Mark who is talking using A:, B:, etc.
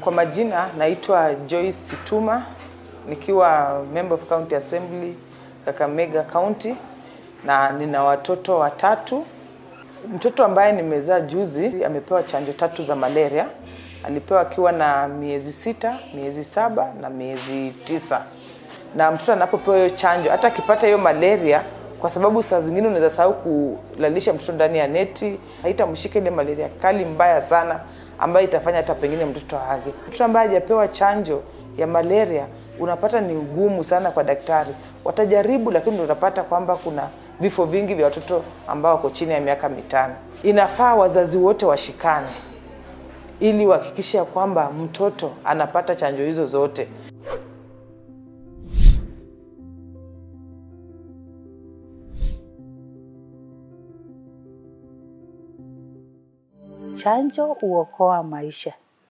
A: Kwa majina naitwa Joyce Situma, nikiwa Member of County Assembly Kakamega County, na nina watoto watatu. Mtoto ambaye nimezaa juzi amepewa chanjo 3 za malaria. Alipewa akiwa na miezi 6, miezi 7 na miezi 9. Na mtoto anapopewa hiyo chanjo, hata akipata hiyo malaria, kwa sababu saa zingine unaweza sahau kulalisha mtoto ndani ya neti, haitamshika ile malaria kali mbaya sana ambayo itafanya hata pengine mtoto aage. Mtoto ambaye hajapewa chanjo ya malaria unapata ni ugumu sana kwa daktari. Watajaribu, lakini utapata kwamba kuna vifo vingi vya watoto ambao wako chini ya miaka 5. Inafaa wazazi wote washikane ili wahakikishe kwamba mtoto anapata chanjo hizo zote.
B: Chanjo huokoa maisha.